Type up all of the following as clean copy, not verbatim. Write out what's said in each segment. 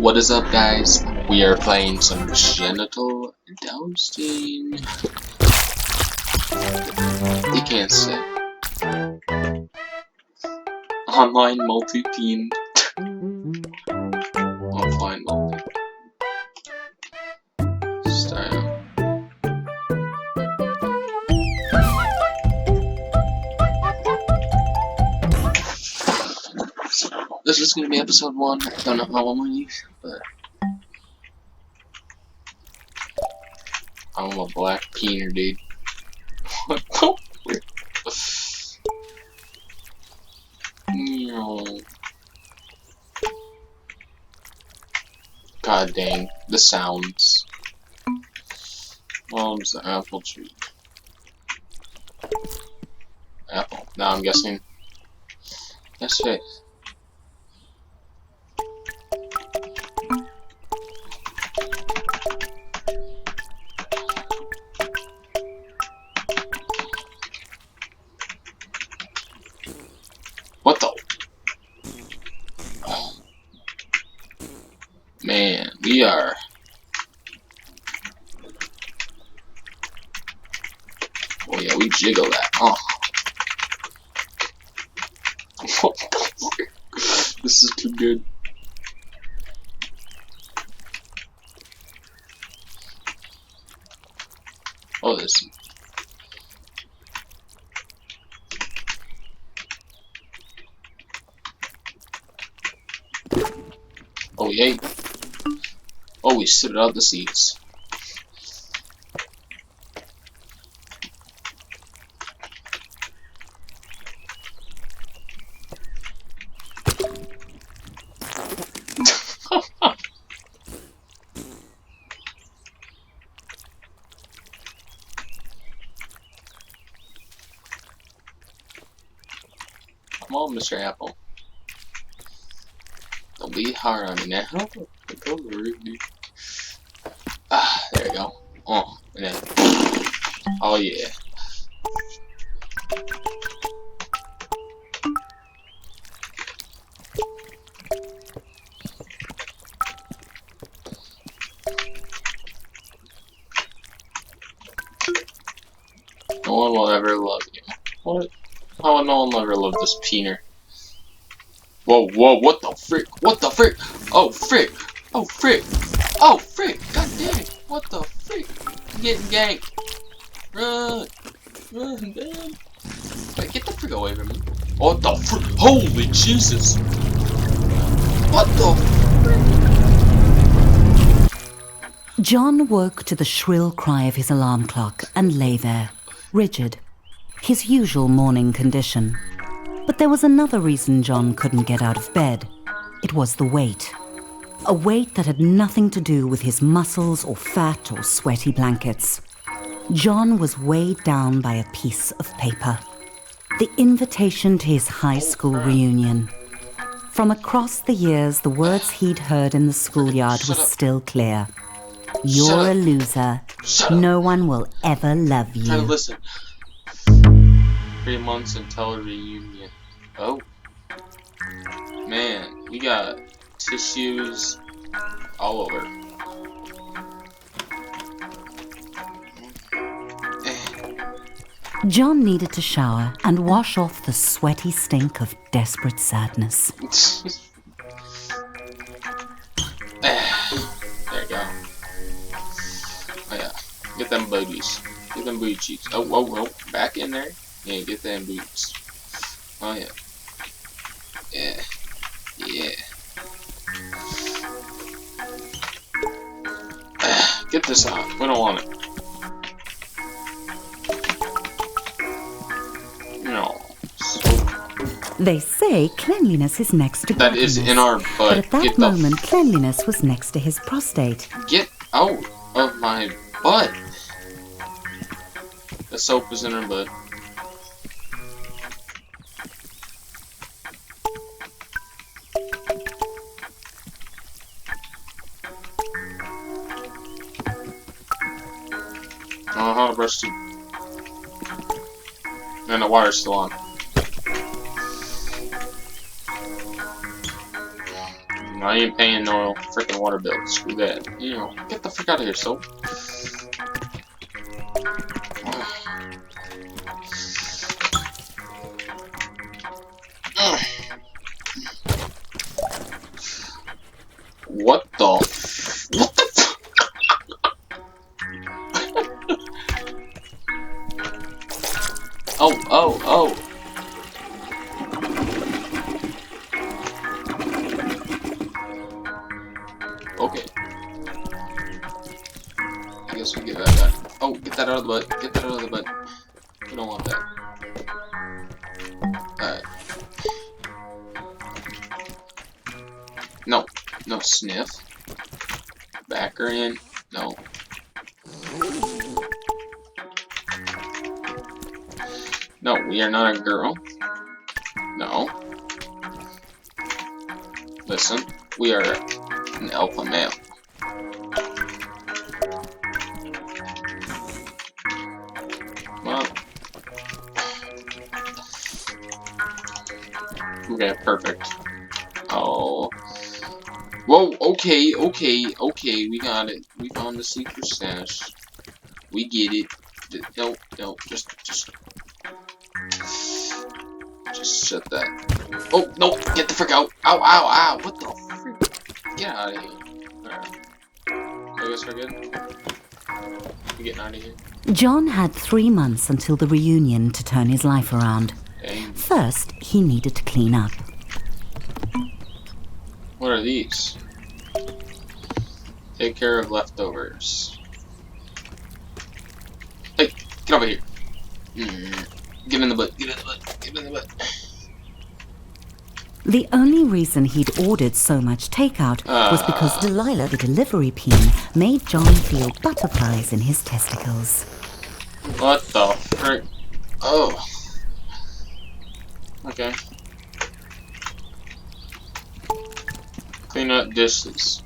What is up, guys? We are playing some genital dousing. You can't say. Online multi-team. Offline multi. Style. This is gonna be episode 1. I don't know how many, but I'm a black peener, dude. What the frick? No. God dang, the sounds. Mom's the apple tree. Apple. Now I'm guessing. Yes, face. What the? Oh. Man, we are. Oh yeah, we jiggle that. Oh. What the frick? This is too good. Oh, this. Oh, yay. Oh, we spit out the seeds. Come on, Mr. Apple. Don't be hard on me now. Ah, there we go. Oh, and then. Oh, yeah. No one will ever love you. What? How will no one will ever love this peener? Whoa, whoa, what the frick? What the frick? Oh, frick! Oh, frick! Oh, frick! God damn it! What the frick? I'm getting ganked! Run! Run, man! Wait, get the frick away from me! What the frick? Holy Jesus! What the frick? John woke to the shrill cry of his alarm clock and lay there, rigid, his usual morning condition. But there was another reason John couldn't get out of bed. It was the weight. A weight that had nothing to do with his muscles or fat or sweaty blankets. John was weighed down by a piece of paper. The invitation to his high school reunion. From across the years, the words he'd heard in the schoolyard were still clear. You're a loser. No one will ever love you. Try to listen. 3 months until a reunion. Oh. Man, we got tissues all over. John needed to shower and wash off the sweaty stink of desperate sadness. There you go. Oh yeah. Get them booties. Get them booty cheeks. Oh, whoa, whoa. Back in there. Yeah, get them boots. Oh yeah. Yeah. Yeah. Get this out. We don't want it. No. They say cleanliness is next to That godliness. is in our butt. But at that Get moment, cleanliness was next to his prostate. Get out of my butt. The soap is in her butt. Uh-huh, brush too. And the wire's still on. I ain't paying no freaking water bill. Screw that. You know, get the frick out of here, so. What the? What the? Oh. Okay. I guess we get that back. Oh, get that out of the butt. Get that out of the butt. We don't want that. Alright. No. No sniff. Back her in. No. No, we are not a girl. No. Listen, we are an alpha male. Well. Okay, perfect. Oh. Whoa, okay, we got it. We found the secret stash. We get it. No, just shut that. Oh, no, get the frick out. Ow, what the frick? Get out of here. Alright. I guess we're good. We're getting out of here. John had 3 months until the reunion to turn his life around. Dang. First, he needed to clean up. What are these? Take care of leftovers. Hey, get over here. Get in the butt. The only reason he'd ordered so much takeout was because Delilah, the delivery peen, made John feel butterflies in his testicles. What the frick? Oh. Okay. Clean up dishes.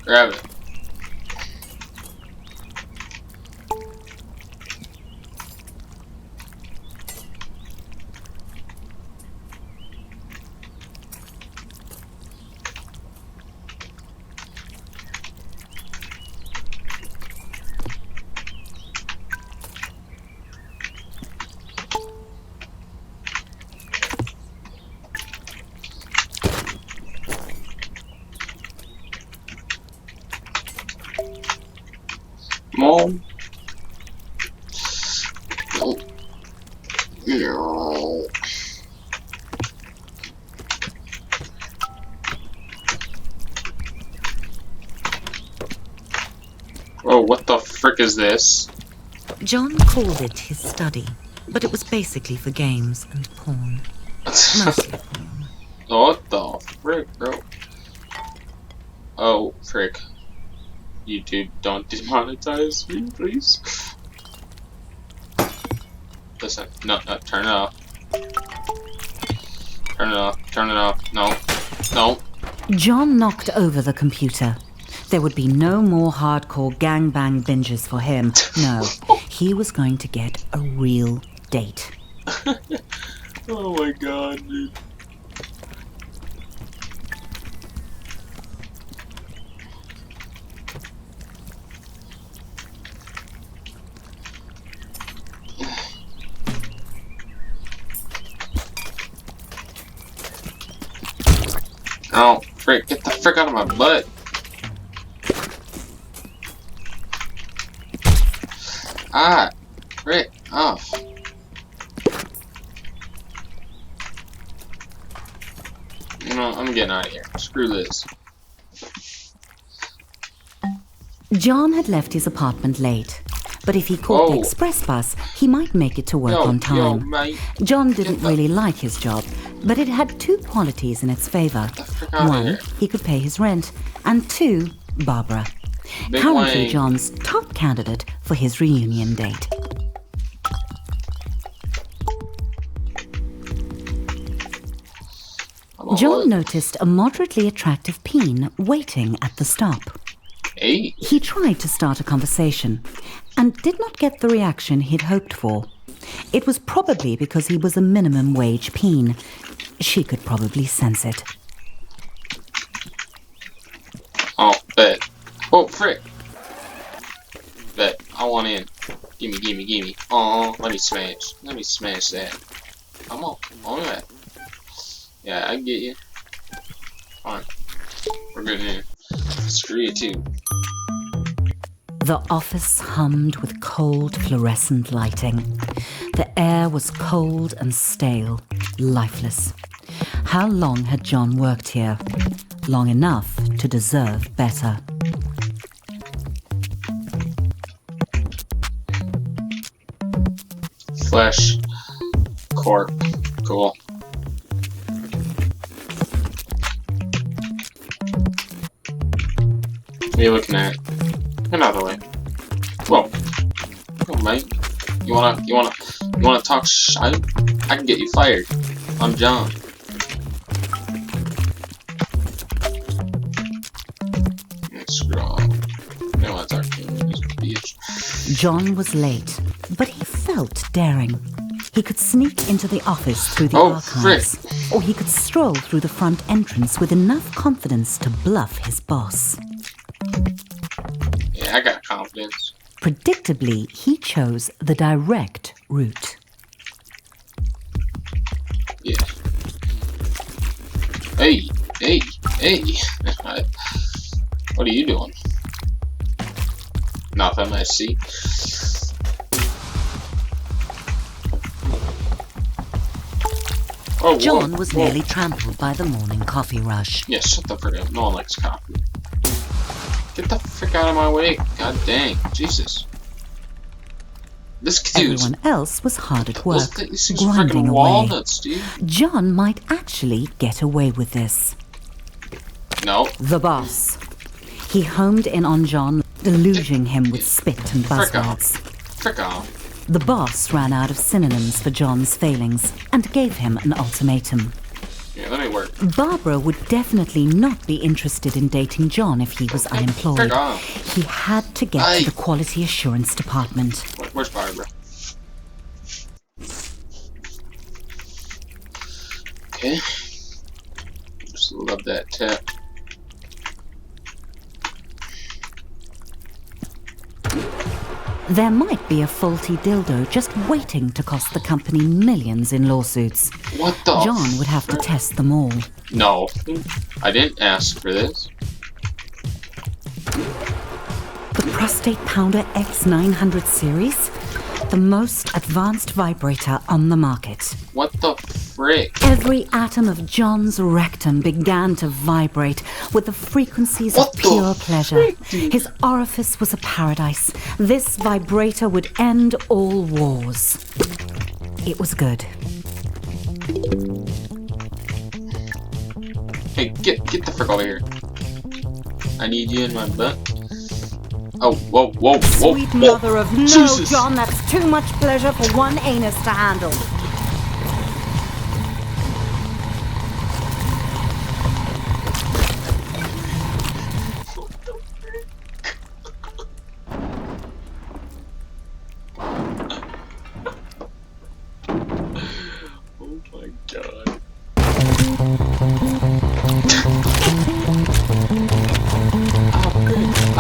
Grab it. Mom. Oh. No. Oh, what the frick is this? John called it his study, but it was basically for games and porn. Mostly porn. What the frick, bro? Oh, frick. YouTube, don't demonetize me, please. Listen, no, turn it off. Turn it off. No. John knocked over the computer. There would be no more hardcore gangbang binges for him. No, he was going to get a real date. Oh my god, dude. Oh, frick, get the frick out of my butt. Ah, frick, off. You know, I'm getting out of here. Screw this. John had left his apartment late, but if he caught the express bus, he might make it to work on time. Mate. John didn't really like his job, but it had 2 qualities in its favor. 1, he could pay his rent, and 2, Barbara. Big Currently Wayne. John's top candidate for his reunion date. John noticed a moderately attractive peen waiting at the stop. Hey. He tried to start a conversation and did not get the reaction he'd hoped for. It was probably because he was a minimum wage peen. She could probably sense it. gimme. Oh, let me smash that. Come on that. Yeah, I get you. Fine. We're good here. Screw you too. The office hummed with cold fluorescent lighting. The air was cold and stale, lifeless. How long had John worked here? Long enough to deserve better. Flesh. Cork. Cool. What are you looking at? Get out of the way. Whoa. Oh, mate. You wanna talk shit? I can get you fired. I'm John. Screw off. I don't wanna talk to you, bitch. John was late, but he felt daring. He could sneak into the office through the archives, or he could stroll through the front entrance with enough confidence to bluff his boss. Yeah, I got confidence. Predictably, he chose the direct route. Yeah. Hey. What are you doing? Nothing, I see. Oh, John was nearly trampled by the morning coffee rush. Yeah, shut the frick up. No one likes coffee. Get the frick out of my way. God dang. Jesus. This dude's... Everyone else was hard at work, These things grinding freaking away. walnuts, dude. John might actually get away with this. No. The boss. He homed in on John, deluging him with spit and buzzwords. Frick off. The boss ran out of synonyms for John's failings and gave him an ultimatum. Yeah, let me work. Barbara would definitely not be interested in dating John if he was unemployed. Frick off. He had to get to the quality assurance department. Where's Barbara? Okay. Just love that tap. There might be a faulty dildo just waiting to cost the company millions in lawsuits. What the? John would have to test them all. No. I didn't ask for this. The Prostate Pounder X900 series? The most advanced vibrator on the market. What the frick? Every atom of John's rectum began to vibrate with the frequencies of pure pleasure. His orifice was a paradise. This vibrator would end all wars. It was good. Hey, get the frick over here. I need you in my butt. Oh, whoa. Sweet mother of no, Jesus. John, that's too much pleasure for one anus to handle. Oh my god.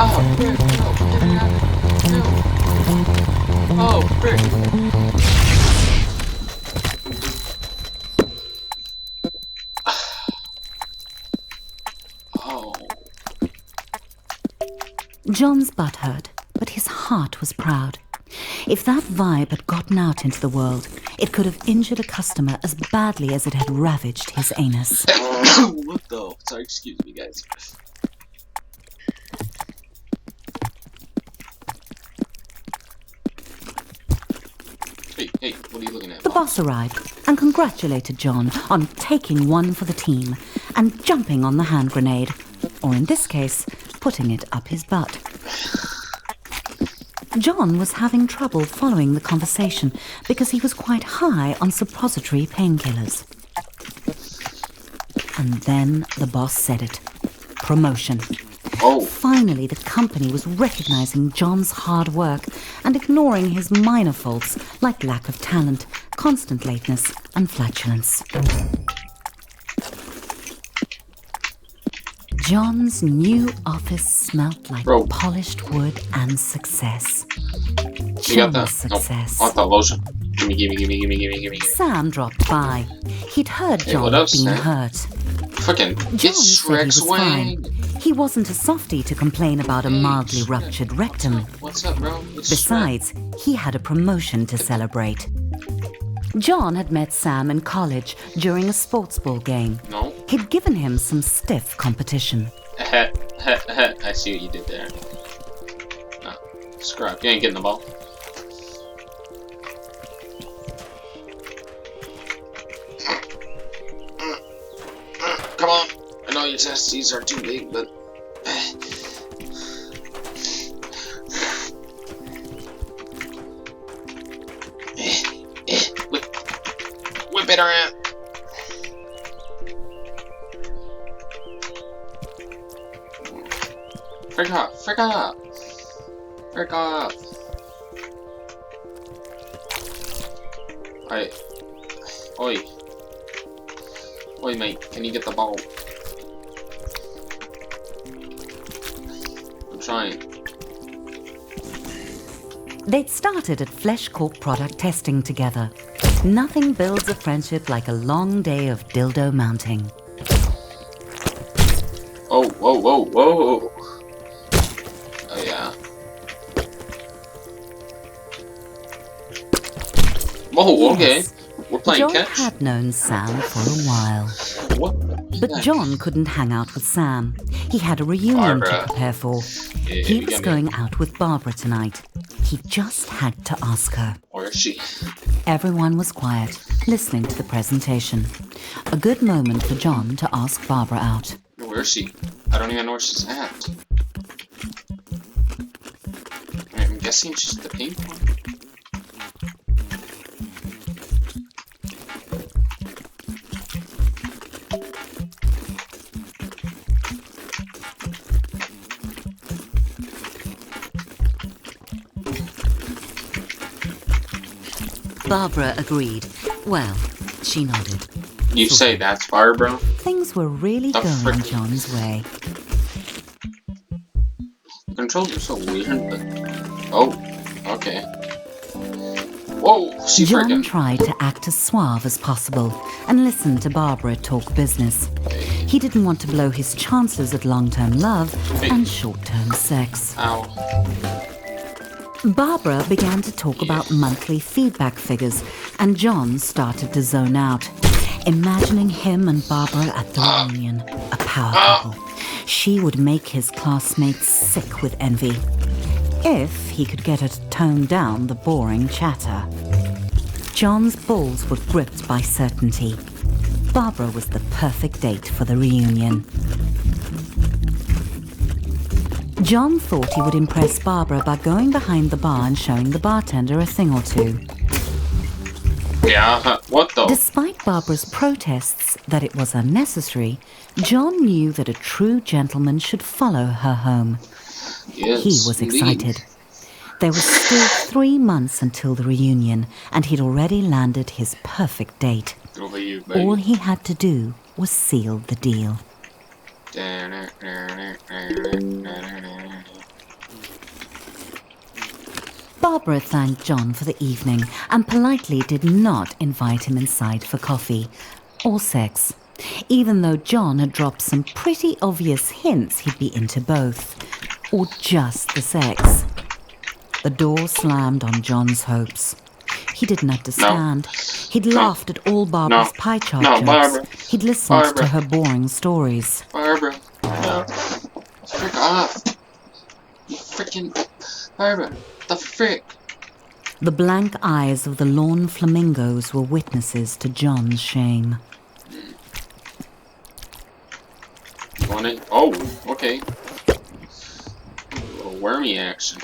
Oh, frick. No, get it out of here. No. Oh, frick. Oh. John's butt hurt, but his heart was proud. If that vibe had gotten out into the world, it could have injured a customer as badly as it had ravaged his anus. What the? Sorry, excuse me, guys. Hey, what are you looking at? The boss arrived and congratulated John on taking one for the team and jumping on the hand grenade, or in this case, putting it up his butt. John was having trouble following the conversation because he was quite high on suppository painkillers. And then the boss said it. Promotion. Oh. Finally, the company was recognizing John's hard work and ignoring his minor faults like lack of talent, constant lateness, and flatulence. John's new office smelt like polished wood and success. You got John's that? Nope. success. I want that lotion. Gimme. Sam dropped by. He'd heard Hey, John what had up, been Sam? hurt. Fucking John get said he was Shrek's fine. wing. He wasn't a softie to complain about a Hey, mildly Shrek. ruptured rectum. What's up, bro? It's Besides, he had a promotion to celebrate. John had met Sam in college during a sports ball game. Shrek. No. He'd given him some stiff competition. I see what you did there. No. Scrap. You ain't getting the ball. Come on. I know your testes are too big, but... Whip it around. Frick off. Frick off. Frick off. Alright. Oi. Oi, mate. Can you get the ball? I'm trying. They'd started at Flesh Corp product testing together. Nothing builds a friendship like a long day of dildo mounting. Oh, whoa. Oh, yeah. Whoa, okay. Yes, We're playing John catch. had known Sam for a while. What? But John couldn't hang out with Sam. He had a reunion Barbara. to prepare for. Yeah, He you was got me. going out with Barbara tonight. He just had to ask her. Where is she? Everyone was quiet, listening to the presentation. A good moment for John to ask Barbara out. Where is she? I don't even know where she's at. I'm guessing she's the pink one. Barbara agreed. Well, she nodded. You say that's Barbara? Things were really The going frick? John's way. The controls are so weird, but... Oh, okay. Whoa, she John freaking... tried to act as suave as possible and listen to Barbara talk business. He didn't want to blow his chances at long-term love and short-term sex. Ow. Barbara began to talk about monthly feedback figures, and John started to zone out, imagining him and Barbara at the reunion, a power couple. She would make his classmates sick with envy, if he could get her to tone down the boring chatter. John's balls were gripped by certainty. Barbara was the perfect date for the reunion. John thought he would impress Barbara by going behind the bar and showing the bartender a thing or two. Yeah, what the? Despite Barbara's protests that it was unnecessary, John knew that a true gentleman should follow her home. Yes, He was indeed. excited. There was still 3 months until the reunion, and he'd already landed his perfect date. Over you, baby. All he had to do was seal the deal. Barbara thanked John for the evening and politely did not invite him inside for coffee or sex, even though John had dropped some pretty obvious hints he'd be into both, or just the sex. The door slammed on John's hopes. He didn't understand. He'd laughed at all Barbara's pie chart jokes. Barbara. He'd listened Barbara. to her boring stories. Barbara, no. Frick off. You freaking... Barbara, the frick? The blank eyes of the lawn flamingos were witnesses to John's shame. Want it? Oh, okay. A little wormy action.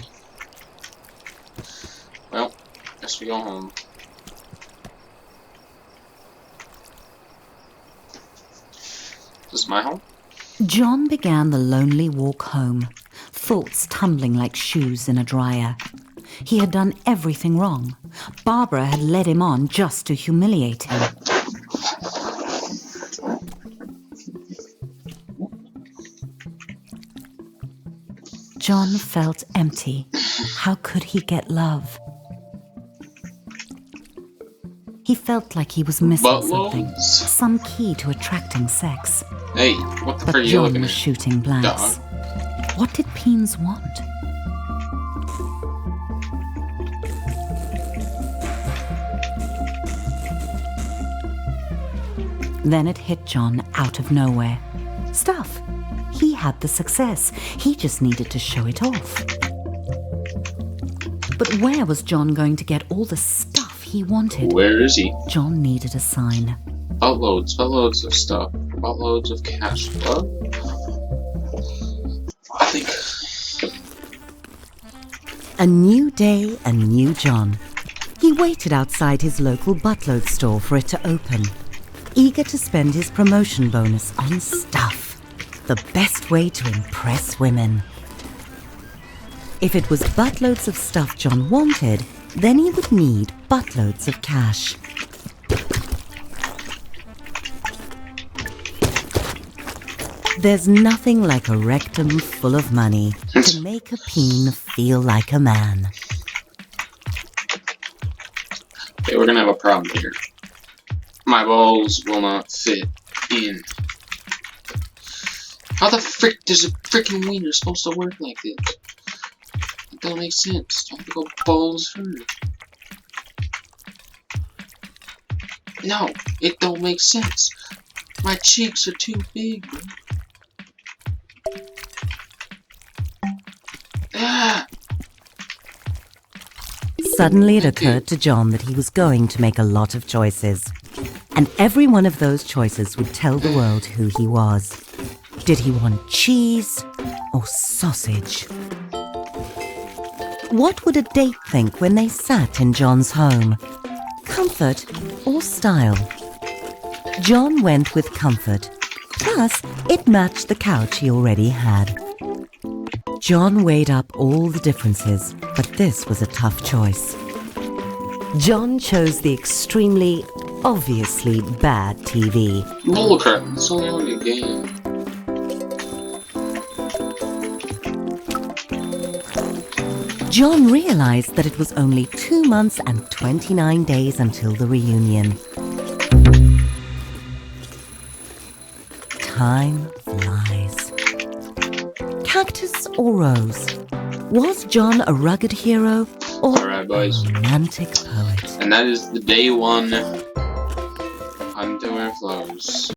Well, guess we go home. This is my home? John began the lonely walk home, thoughts tumbling like shoes in a dryer. He had done everything wrong. Barbara had led him on just to humiliate him. John felt empty. How could he get love? He felt like he was missing something. Buttloads? Some key to attracting sex. Hey, what the frick But are you John looking was at? shooting blanks. What did Peens want? Then it hit John out of nowhere. Stuff. He had the success. He just needed to show it off. But where was John going to get all the stuff he wanted? Where is he? John needed a sign. Buttloads of stuff. Buttloads of cash. What? I think... A new day, a new John. He waited outside his local buttload store for it to open, eager to spend his promotion bonus on stuff. The best way to impress women. If it was buttloads of stuff John wanted, then he would need buttloads of cash. There's nothing like a rectum full of money to make a peen feel like a man. Okay, we're gonna have a problem here. My balls will not fit in. How the frick does a freaking wiener supposed to work like this? It don't make sense. Do I have to go balls first? No, it don't make sense. My cheeks are too big, bro. Ah! Suddenly it occurred to John that he was going to make a lot of choices. And every one of those choices would tell the world who he was. Did he want cheese or sausage? What would a date think when they sat in John's home? Comfort or style? John went with comfort. Plus, it matched the couch he already had. John weighed up all the differences, but this was a tough choice. John chose the extremely, obviously bad TV. Bullcrap, it's only a game. John realized that it was only 2 months and 29 days until the reunion. Time flies. Cactus or rose? Was John a rugged hero or Alright, boys. a romantic poet? And that is the day one Hunter Flows.